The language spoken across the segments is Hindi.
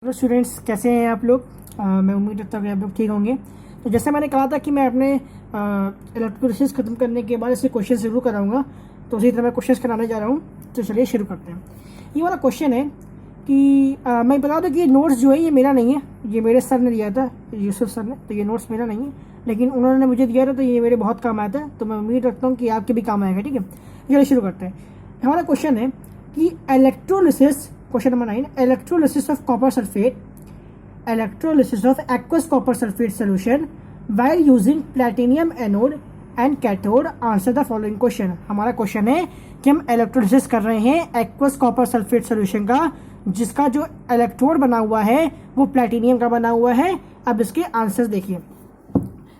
हेलो स्टूडेंट्स, कैसे हैं आप लोग। मैं उम्मीद करता हूँ कि आप लोग ठीक होंगे। तो जैसे मैंने कहा था कि मैं अपने इलेक्ट्रोलिसिस ख़त्म करने के बाद इससे क्वेश्चन शुरू कराऊंगा, तो उसी तरह मैं क्वेश्चन कराने जा रहा हूँ। तो चलिए शुरू करते हैं। ये वाला क्वेश्चन है कि मैं बता दूँ कि ये नोट्स जो है ये मेरा नहीं है, ये मेरे सर ने दिया था, यूसुफ सर ने। तो ये नोट्स मेरा नहीं है, लेकिन उन्होंने मुझे दिया था, तो ये मेरे बहुत काम आया था। तो मैं उम्मीद रखता हूँ कि आपके भी काम आएगा। ठीक है, चलिए शुरू करते हैं। हमारा क्वेश्चन है कि electrolysis, question number 9, electrolysis of copper sulfate, electrolysis of aqueous copper sulfate solution while using platinum anode and cathode, answer the following question। हमारा क्वेश्चन है कि हम इलेक्ट्रोलिसिस कर रहे हैं एक्वस कॉपर सल्फेट सोल्यूशन का, जिसका जो इलेक्ट्रोड बना हुआ है वो प्लेटिनियम का बना हुआ है। अब इसके आंसर्स देखिए।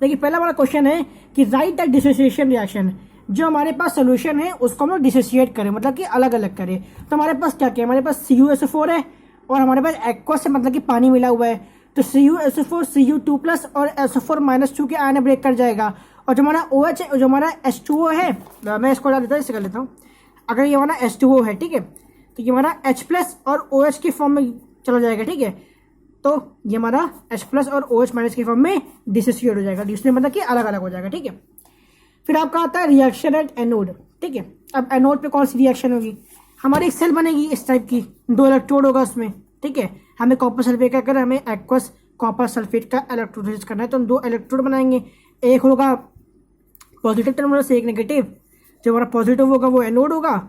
पहला हमारा क्वेश्चन है कि राइट द डिसोसिएशन रिएक्शन। जो हमारे पास सोल्यूशन है उसको हम लोग डिसोसिएट करें, मतलब कि अलग अलग करें। तो हमारे पास क्या क्या है, हमारे पास CuSO4 है और हमारे पास एक्वस है, मतलब कि पानी मिला हुआ है। तो CuSO4 Cu2+ और SO4-2 के आयन ब्रेक कर जाएगा। और जो हमारा OH है, जो हमारा H2O है, मैं इसको डाल देता हूँ, इसे कर लेता हूँ। अगर ये हमारा H2O है, ठीक है, तो ये हमारा H+ और OH की फॉर्म में चला जाएगा। ठीक है, तो ये हमारा H+ और OH- की फॉर्म में डिसोसिएट हो जाएगा, इसमें मतलब कि अलग अलग हो जाएगा। ठीक है, फिर आपका आता है रिएक्शन एट एनोड। ठीक है, अब एनोड पे कौन सी रिएक्शन होगी, हमारी एक सेल बनेगी इस टाइप की, 2 इलेक्ट्रोड होगा उसमें। ठीक है, हमें कॉपर सल्फेट का कर, हमें एक्वस कॉपर सल्फेट का इलेक्ट्रोलिसिस करना है, तो हम 2 इलेक्ट्रोड बनाएंगे। एक होगा पॉजिटिव टर्मिनल से, एक नेगेटिव। जो हमारा पॉजिटिव होगा वो एनोड होगा,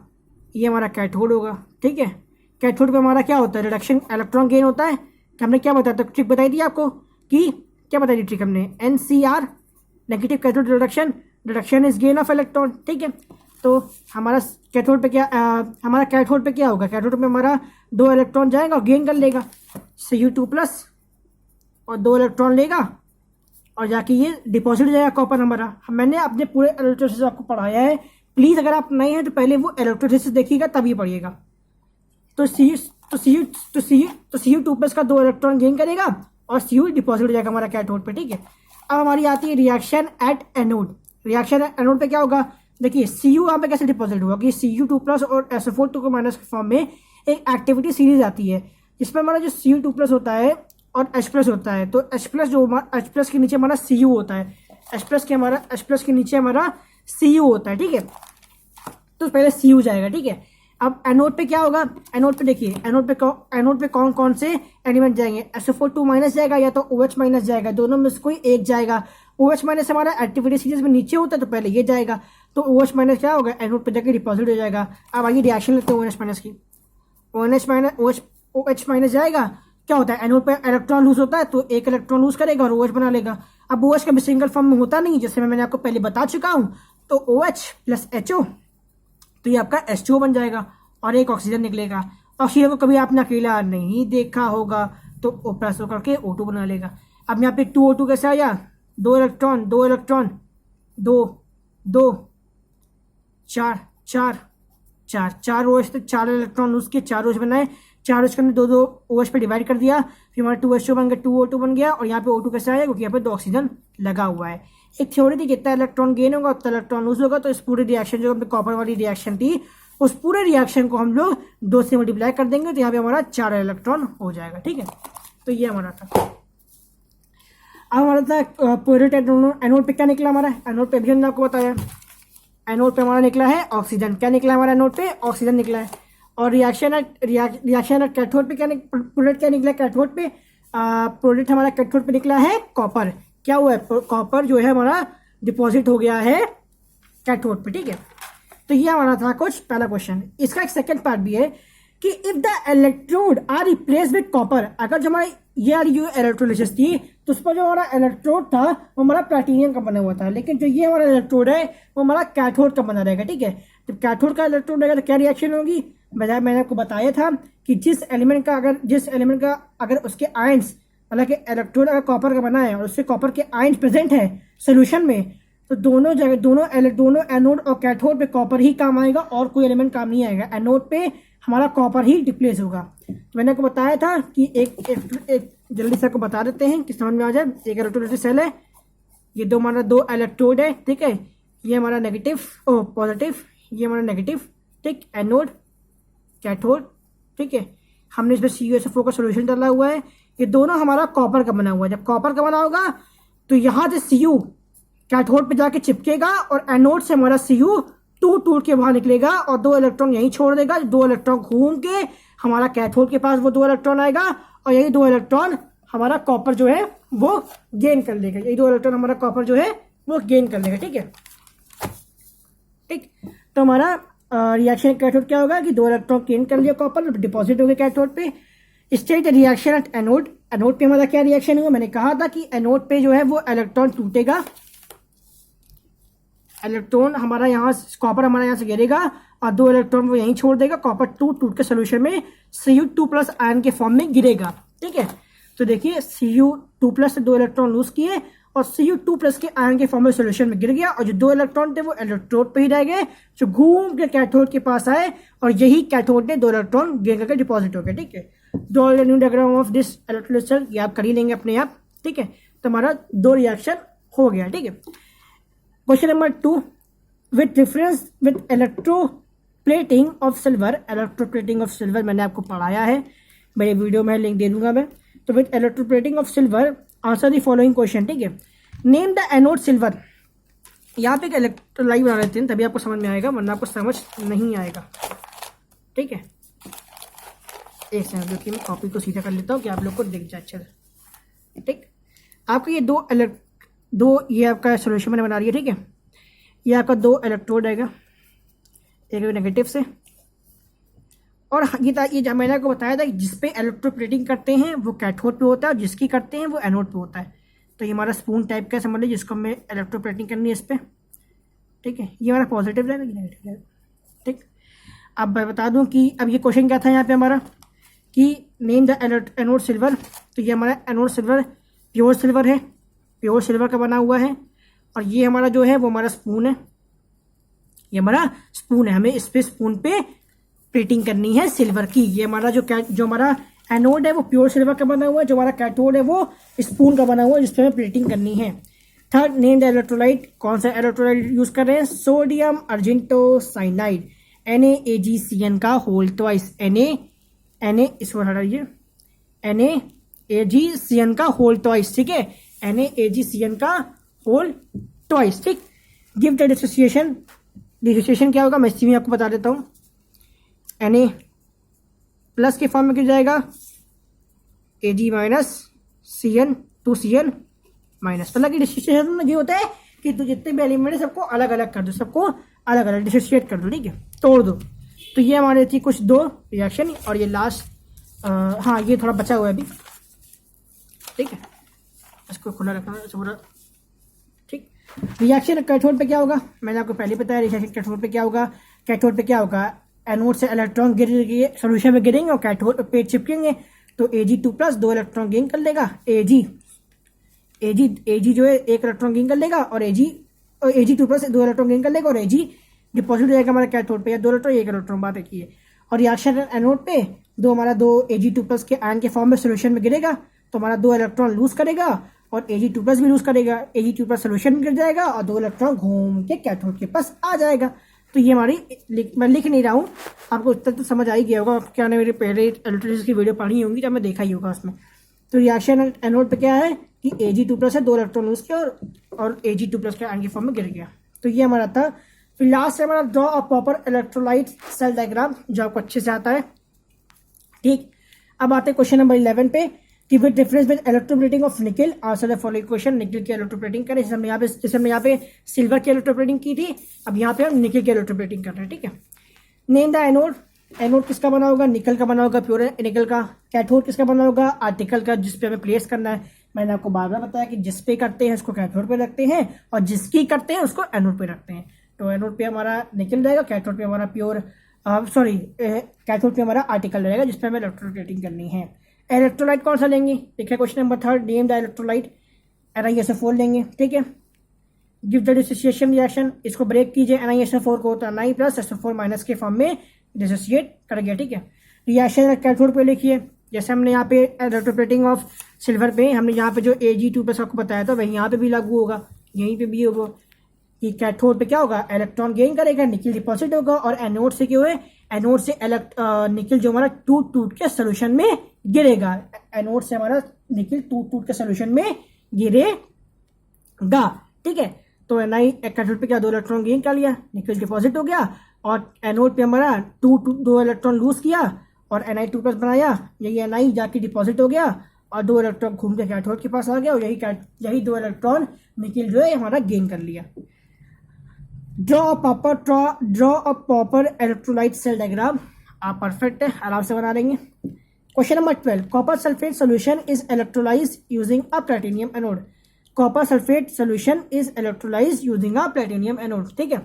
ये हमारा कैथोड होगा। ठीक है, कैथोड पे हमारा क्या होता है, रिडक्शन इलेक्ट्रॉन गेन होता है। कि हमने क्या बताया था, ट्रिक बताई थी आपको कि क्या बताई थी ट्रिक हमने, NCR, negative cathode reduction, reduction is gain of electron. ठीक है, तो हमारा कैथोड पे क्या हमारा कैथोड पे क्या होगा, कैथोड पे हमारा 2 इलेक्ट्रॉन जाएगा और गेन कर लेगा Cu2+ और 2 इलेक्ट्रॉन लेगा और जाके ये डिपॉजिट हो जाएगा कॉपर हमारा। मैंने अपने पूरे इलेक्ट्रोलिसिस आपको पढ़ाया है, प्लीज़ अगर आप नए हैं तो पहले वो इलेक्ट्रोलिसिस देखिएगा तभी पढ़िएगा। तो Cu2+ का 2 इलेक्ट्रॉन गेन करेगा और Cu डिपॉजिट हो जाएगा हमारा कैथोड पे। ठीक है, अब हमारी आती है reaction at anode. Reaction anode पे क्या होगा, देखिए Cu यहाँ पे कैसे डिपॉजिट हुआ कि Cu2+ और SO4 के फॉर्म में एक एक्टिविटी सीरीज आती है, जिसमें हमारा जो Cu2+ होता है और H+ होता है। तो H+ जो H+ के नीचे हमारा Cu होता है, H+ के नीचे हमारा Cu होता है। ठीक है, तो पहले Cu जाएगा। ठीक है, अब एनोड पे क्या होगा, एनोड पे देखिए, एनोड पे कौन कौन से एलिमेंट जाएंगे, SO4 जाएगा या तो OH- जाएगा, दोनों में से कोई एक जाएगा। OH- हमारा एक्टिविटी सीरीज में नीचे होता है, तो पहले ये जाएगा, तो OH- क्या होगा, एनोड पे जाके डिपॉजिट हो जाएगा। अब आइए रिएक्शन लेते हैं OH- की। OH- जाएगा, क्या होता है, एनोड पे इलेक्ट्रॉन लूज होता है, तो एक इलेक्ट्रॉन लूज करेगा और OH बना लेगा। अब OH का भी सिंगल फॉर्म में होता नहीं, जैसे मैंने आपको पहले बता चुका हूँ। तो OH + HO, तो ये आपका H2O बन जाएगा और एक ऑक्सीजन निकलेगा। ऑक्सीजन को कभी आपने अकेला नहीं देखा होगा, तो O+ करके O2 बना लेगा। अब यहाँ पे 2O2 कैसे आया, 2 electron 2 electron 2 2 4 4 4 4 OH, 4 electron lose किए, 4 OH बनाए, 4 OH ने 2 OH पे डिवाइड कर दिया, फिर हमारा 2H2 बन गया, 2O2 बन गया। और यहाँ पे O2 कैसे आया, क्योंकि यहाँ पे 2 ऑक्सीजन लगा हुआ है। एक थ्योरी थी, जितना इलेक्ट्रॉन गेन होगा उतना इलेक्ट्रॉन लूज होगा। तो इस पूरे रिएक्शन जो अपने कॉपर वाली रिएक्शन थी, उस पूरे रिएक्शन को हम लोग 2 से मल्टीप्लाई कर देंगे, तो यहाँ पे हमारा 4 इलेक्ट्रॉन हो जाएगा। ठीक है, तो ये हमारा था। अब हमारा था प्योरेट एनोड पे क्या निकला हमारा, एनोड पे भी हमने आपको बताया, एनोड पे हमारा निकला है ऑक्सीजन। क्या निकला हमारा एनोड पे, ऑक्सीजन निकला है। और रिएक्शन एट कैथोड पे क्या प्रोडक्ट क्या निकला कैथोड पे, प्रोडक्ट हमारा कैथोड पे निकला है कॉपर। क्या हुआ है, कॉपर जो है हमारा डिपॉजिट हो गया है कैथोड पे। ठीक है, तो ये हमारा था कुछ पहला क्वेश्चन। इसका एक सेकंड पार्ट भी है कि if the electrode are replace with copper, अगर जो हमारी ये वाली जो इलेक्ट्रोलिसिस थी, तो उस पर जो हमारा इलेक्ट्रोड था वो हमारा प्लैटिनियम का बना हुआ था, लेकिन जो ये हमारा इलेक्ट्रोड है वो हमारा कैथोड का बना रहेगा। ठीक है, तो कैथोड का इलेक्ट्रोड रहेगा तो क्या रिएक्शन होगी, मैंने आपको बताया था कि जिस एलिमेंट का अगर उसके आयंस, हालांकि इलेक्ट्रोड अगर कॉपर का बना है और उससे कॉपर के आयंस प्रेजेंट है सोल्यूशन में, तो दोनों जगह दोनों एनोड और कैथोड पे कॉपर ही काम आएगा और कोई एलिमेंट काम नहीं आएगा। एनोड पे हमारा कॉपर ही रिप्लेस होगा। तो मैंने आपको बताया था कि एक जल्दी से आपको बता देते हैं कि समझ में आ जाए। एक इलेक्ट्रोलिसिस सेल है, ये हमारा 2 इलेक्ट्रोड है। ठीक है, ये हमारा नेगेटिव पॉजिटिव, ये हमारा नेगेटिव। ठीक, एनोड कैथोड। ठीक है, हमने इसमें CuSO4 का सोल्यूशन डाला हुआ है। ये दोनों हमारा कॉपर का बना हुआ है। जब कॉपर का बना होगा तो यहाँ से Cu कैथोड पे जाके चिपकेगा और एनोड से हमारा Cu टूट के बाहर निकलेगा और 2 इलेक्ट्रॉन यहीं छोड़ देगा। 2 इलेक्ट्रॉन घूम के हमारा कैथोड के पास वो 2 इलेक्ट्रॉन आएगा और यही 2 इलेक्ट्रॉन हमारा कॉपर जो है वो गेन कर लेगा। यही 2 इलेक्ट्रॉन हमारा कॉपर जो है वो गेन कर लेगा। ठीक है, ठीक। तो हमारा रिएक्शन कैथोड क्या होगा कि 2 इलेक्ट्रॉन गेन कर लिया कॉपर, डिपॉजिट हो गया कैथोड पे। State reaction at anode. Anode पे हमारा क्या रिएक्शन हुआ, मैंने कहा था कि एनोड पे जो है वो इलेक्ट्रॉन टूटेगा। इलेक्ट्रॉन हमारा यहाँ कॉपर हमारा यहाँ से गिरेगा और 2 इलेक्ट्रॉन वो यहीं छोड़ देगा। कॉपर टूट के सोल्यूशन में Cu2+ आयन के फॉर्म में गिरेगा। ठीक है, तो देखिए Cu2+ से 2 इलेक्ट्रॉन लूज किए और Cu2+ के आयन के फॉर्म में सोल्यूशन में गिर गया और जो 2 इलेक्ट्रॉन थे वो इलेक्ट्रोड पे ही रह गए जो घूम के कैथोड के पास आए और यही कैथोड ने 2 इलेक्ट्रॉन गेन करके डिपॉजिट हो गए। ठीक है, draw the new diagram of this electrolyte ये आप कर ही लेंगे अपने आप। ठीक है, तो हमारा 2 रिएक्शन हो गया। ठीक है, question number 2, with difference with electroplating of silver. Electroplating of silver मैंने आपको पढ़ाया है, मेरे वीडियो में लिंक दे दूंगा मैं। तो with electroplating of silver answer the following question. ठीक है, नेम द एनोड सिल्वर। यहाँ पे एक इलेक्ट्रोलाइट बना लेते हैं तभी आपको समझ में आएगा, वरना आपको समझ नहीं आएगा। ठीक है, एक सेकंड देखिए मैं कॉपी को सीधा कर लेता हूँ कि आप लोग को दिख जाए अच्छे से। ठीक, आपके ये दो ये आपका सोल्यूशन मैंने बना रही है। ठीक है, ये आपका 2 इलेक्ट्रोड आएगा, एक नेगेटिव से, और ये जब मैंने आपको बताया था कि जिस पे इलेक्ट्रोप्लेटिंग करते हैं वो कैथोड पे होता है और जिसकी करते हैं वो एनोड पे होता है। तो ये हमारा स्पून टाइप का समझ लीजिए जिसको हमें इलेक्ट्रोप्लेटिंग करनी है इस पर। ठीक है, ये हमारा पॉजिटिव रहेगा, ये नेगेटिव रहेगा। ठीक, अब मैं बता दूं कि अब ये क्वेश्चन क्या था यहाँ पे हमारा कि नेम द एनोड सिल्वर। तो ये हमारा एनोड सिल्वर प्योर सिल्वर है, प्योर सिल्वर का बना हुआ है और ये हमारा जो है वो हमारा स्पून है। ये हमारा स्पून है, हमें इस पे स्पून पे प्लेटिंग करनी है सिल्वर की। ये हमारा जो हमारा एनोड है वो प्योर सिल्वर का बना हुआ है, जो हमारा कैथोड है वो स्पून का बना हुआ है जिस पे हमें प्लेटिंग करनी है। Third, name the electrolyte. कौन सा इलेक्ट्रोलाइट यूज कर रहे हैं, सोडियम अर्जेंटोसाइनाइड NaAgCN का होल ट्वाइस। Na इसको हटाइए, NaAgCN का होल ट्वाइस। ठीक है, NaAgCN का होल ट्वाइस। ठीक, गिव द डिसोसिएशन। डिसोसिएशन क्या होगा मैं इसी में आपको बता देता हूँ। Na प्लस के फॉर्म में क्यों जाएगा, Ag minus Cn 2Cn minus. मतलब कि डिसोसिएशन में ये होता है कि तो जितने भी एलिमेंट है सबको अलग अलग कर दो, सबको अलग अलग डिसोसिएट कर दो। ठीक है, तोड़ दो। तो ये हमारे थी कुछ 2 रिएक्शन और ये लास्ट हाँ ये थोड़ा बचा हुआ है अभी। ठीक है, इसको खुला रखना पूरा। ठीक, रिएक्शन कैथोड पे क्या होगा मैंने आपको पहले बताया। रिएक्शन कैथोड पे क्या होगा, कैथोड पे क्या होगा, एनोड से इलेक्ट्रॉन गिरेंगे सोल्यूशन में गिरेंगे और कैथोड पे चिपकेंगे तो Ag2+ 2 इलेक्ट्रॉन गेन कर लेगा। Ag जो है 1 इलेक्ट्रॉन गेन कर लेगा और Ag2+ 2 इलेक्ट्रॉन गेन कर लेगा और Ag डिपॉजिट हो जाएगा हमारे कैथोड पे, या 2 इलेक्ट्रॉन 1 इलेक्ट्रॉन बात एक ही है। और रिएक्शन एनोड पे हमारा 2 Ag2+ के आयन के फॉर्म में सोल्यूशन में गिरेगा तो हमारा 2 इलेक्ट्रॉन लूज करेगा और Ag2+ भी लूज करेगा। Ag2+ सोल्यूशन में गिर जाएगा और 2 इलेक्ट्रॉन घूम के कैथोड के पास आ जाएगा। तो ये हमारी मैं लिख नहीं रहा हूँ, आपको उत्तर तो समझ आ ही गया होगा। क्या ने मेरे पहले इलेक्ट्रोलाइसिस की वीडियो पढ़ी होंगी जब मैं देखा ही होगा उसमें। तो रिएक्शन एनोड पे क्या है कि Ag2+ से 2 इलेक्ट्रॉन लूज किया और Ag2+ के आयन के फॉर्म में गिर गया। तो ये हमारा था। फिर लास्ट से हमारा draw a proper electrolyte cell diagram जो आपको अच्छे से आता है। ठीक, अब आते हैं क्वेश्चन नंबर 11 पे कि with difference with electroplating of निकल आंसर द फॉलोइंग क्वेश्चन। निकल की इलेक्ट्रोप्लेटिंग करें, जैसे हमने यहाँ पे सिल्वर की इलेक्ट्रोप्लेटिंग की थी, अब यहाँ पे हम निकल की इलेक्ट्रोप्लेटिंग कर रहे हैं। ठीक है, नेम द एनोड। एनोड किसका बना होगा, निकल का बना होगा, प्योर निकल का। कैथोड किसका बना होगा, आर्टिकल का, जिसपे हमें प्लेस करना है। मैंने आपको बार बार बताया कि जिस पे करते हैं उसको कैथोड पे रखते हैं और जिसकी करते हैं उसको एनोड पे रखते हैं। तो एनोड पे हमारा निकल रहेगा, कैथोड पे हमारा प्योर कैथोड पे हमारा आर्टिकल रहेगा जिसपे हमें इलेक्ट्रोप्लेटिंग करनी है। इलेक्ट्रोलाइट कौन सा लेंगे, देखिए question number 3, name the electrolyte. NiSO4 लेंगे। ठीक है, गिव द डिसोसिएशन रिएक्शन, इसको ब्रेक कीजिए। NiSO4 को तो Na प्लस SO4 के फॉर्म में डिसोसिएट कर गया। ठीक है, रिएक्शन कैथोड पे लिखिए, जैसे हमने यहाँ पे इलेक्ट्रोप्लेटिंग ऑफ सिल्वर पे हमने यहाँ पे जो Ag2+ आपको बताया था वही यहाँ पे भी लागू होगा, यहीं पे भी होगा। कि कैथोड पे क्या होगा, इलेक्ट्रॉन गेन करेगा, निकल डिपॉजिट होगा, और एनोड से क्या हुए, एनोड से निकल जो हमारा टूट टूट के सोल्यूशन में गिरेगा, एनोड से हमारा निकल टूट टूट के सोल्यूशन में गिरेगा, ठीक है। तो कैथोड पे क्या 2 इलेक्ट्रॉन गेन कर लिया, निकल डिपॉजिट हो गया, और एनोड पे हमारा 2 इलेक्ट्रॉन लूज किया और Na2+ बनाया, यही Na जाके डिपॉजिट हो गया और 2 इलेक्ट्रॉन घूम के कैथोड के पास आ गया, और यही 2 इलेक्ट्रॉन निकल जो है हमारा गेन कर लिया। Draw a proper electrolyte cell diagram. आप परफेक्ट है, आराम से बना लेंगे। Question number 12, copper sulphate solution is electrolyse using a platinum anode. Copper sulphate solution is electrolyse using a platinum anode, ठीक है,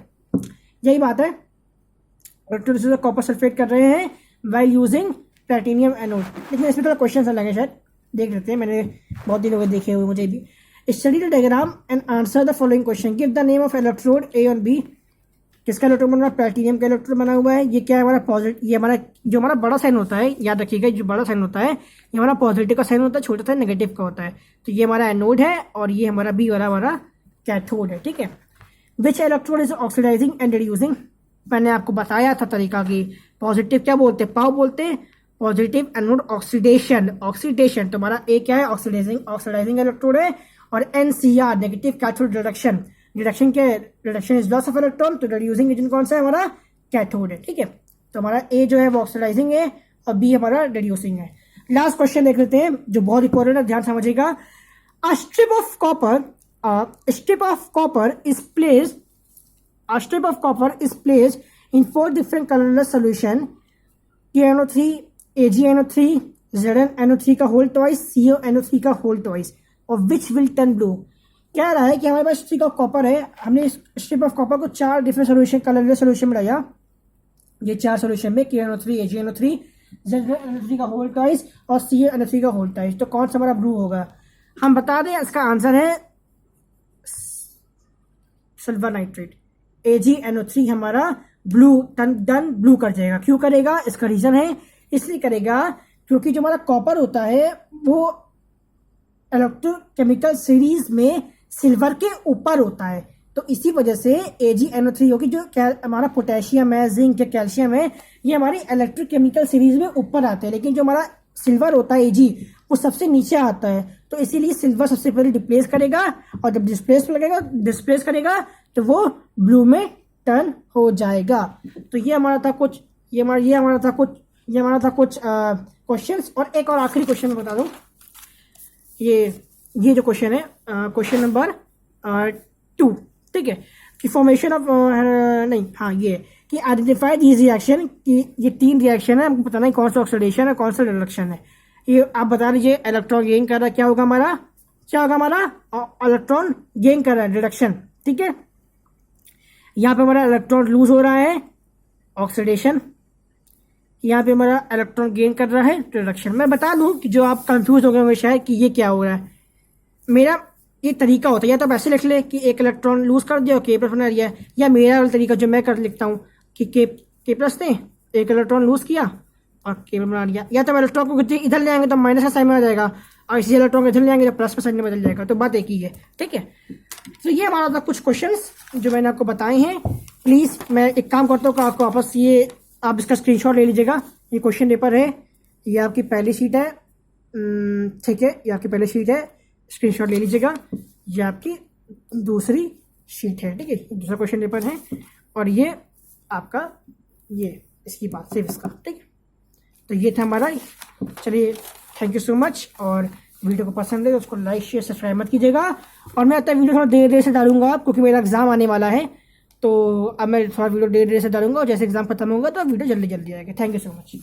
यही बात है। इलेक्ट्रोलाइसिस कॉपर सल्फेट कर रहे हैं वाइल यूजिंग प्लेटिनियम एनोड, लेकिन इसमें थोड़ा क्वेश्चन अलग है, शायद देख लेते हैं, मैंने बहुत दिनों में देखे हुए मुझे भी। Study the diagram and answer the following question. Give the name of electrode A और बी। किसका इलेक्ट्रोड बना, प्लेटिनियम का इलेक्ट्रोड बना हुआ है। ये क्या है हमारा पॉजिटिव, ये हमारा जो हमारा बड़ा साइन होता है, याद रखिएगा जो बड़ा साइन होता है ये हमारा पॉजिटिव का साइन होता है, छोटा साइन नेगेटिव का होता है। तो ये हमारा एनोड है और ये हमारा बी वाला हमारा कैथोड है, ठीक है। Which electrode is oxidising and reducing. मैंने आपको बताया था तरीका की, पॉजिटिव क्या बोलते हैं, पाव बोलते हैं, पॉजिटिव एनोड ऑक्सीडेशन, ऑक्सीडेशन। तो हमारा ए क्या है, ऑक्सीडाइजिंग इलेक्ट्रोड है, और NCR negative cathode reduction, reduction is loss of electron, तो रिड्यूसिंग एजेंट कौन सा है हमारा, कैथोड है, ठीक है। तो हमारा ए जो है वो ऑक्सीडाइजिंग है और बी हमारा रिड्यूसिंग है। लास्ट क्वेश्चन देख लेते हैं जो बहुत इंपॉर्टेंट है, ध्यान समझिएगा। A strip of copper is placed in 4 different colorless solution, KNO3, AgNO3, ZnNO3 का होल ट्वाइस, CONO3 का होल ट्वाइस, और विच विल टर्न ब्लू। कह रहा है कि हमारे पास स्ट्रिप ऑफ कॉपर है, हमने इस स्ट्रिप ऑफ कॉपर को 4 डिफरेंट सोल्यूशन कलरलेस सोल्यूशन में डाला, ये 4 सोल्यूशन में KNO3, AgNO3, ZnNO3 का होल ट्वाइस और CONO3 का होल ट्वाइस, तो कौन सा हमारा ब्लू होगा। हम बता दें इसका आंसर है सिल्वर नाइट्रेट, AgNO3 हमारा ब्लू टन ब्लू कर जाएगा। क्यों करेगा, इसका रीजन है, इसलिए करेगा क्योंकि जो हमारा कॉपर होता है वो इलेक्ट्रोकेमिकल सीरीज में सिल्वर के ऊपर होता है, तो इसी वजह से AgNO3 होगी। जो हमारा पोटेशियम है, जिंक है, कैल्शियम है, ये हमारी इलेक्ट्रोकेमिकल सीरीज में ऊपर आते हैं, लेकिन जो हमारा सिल्वर होता है Ag वो सबसे नीचे आता है, तो इसीलिए सिल्वर सबसे पहले डिस्प्लेस करेगा, और जब डिस्प्लेस करेगा तो वो ब्लू में टर्न हो जाएगा। तो ये हमारा था कुछ क्वेश्चंस, और एक और आखिरी क्वेश्चन मैं बता दूं, ये जो क्वेश्चन है क्वेश्चन नंबर 2, ठीक है, कि फॉर्मेशन ऑफ ये कि आइडेंटिफाई दीज रिएक्शन, कि ये 3 रिएक्शन है, हमको पता नहीं कौन सा ऑक्सीडेशन है कौन सा रिडक्शन है। ये आप बता दीजिए, इलेक्ट्रॉन गेन कर रहा है, क्या होगा हमारा इलेक्ट्रॉन गेन कर रहा है, रिडक्शन, ठीक है। यहाँ पे हमारा इलेक्ट्रॉन लूज हो रहा है, ऑक्सीडेशन, यहाँ पे हमारा इलेक्ट्रॉन गेन कर रहा है, रिडक्शन। मैं बता दूं कि जो आप कंफ्यूज हो गए होंगे शायद कि ये क्या हो रहा है, मेरा ये तरीका होता है, या तो आप ऐसे लिख ले कि एक इलेक्ट्रॉन लूज कर दिया और K+ बना दिया, या मेरा वाला तरीका जो मैं कर लिखता हूँ कि K+ ने एक इलेक्ट्रॉन लूज किया और K+ बना दिया, या तो इलेक्ट्रॉन को इधर ले आएंगे तो माइनस का साइन में आ जाएगा, और इसी इलेक्ट्रॉन को इधर ले आएंगे तो प्लस का साइन में बदल जाएगा, तो बात एक ही है, ठीक है। तो ये हमारा था कुछ क्वेश्चंस जो मैंने आपको बताए हैं। प्लीज़ मैं एक काम करता हूँ कि आपको वापस ये आप इसका स्क्रीनशॉट ले लीजिएगा। ये क्वेश्चन पेपर है, ये आपकी पहली शीट है, ठीक है, ये आपकी पहली शीट है, स्क्रीनशॉट ले लीजिएगा। ये आपकी दूसरी शीट है, ठीक है, दूसरा क्वेश्चन पेपर है, और ये आपका ये इसकी बात सिर्फ इसका, ठीक है। तो ये था हमारा, चलिए थैंक यू सो मच, और वीडियो को पसंद है तो उसको लाइक शेयर सब्सक्राइब मत कीजिएगा, और मैं आता वीडियो थोड़ा देर से डालूंगा क्योंकि मेरा एग्जाम आने वाला है, तो अब मैं थोड़ा वीडियो देर से डालूंगा, और जैसे एग्जाम खत्म होगा तो वीडियो जल्दी आएगा। Thank you so much.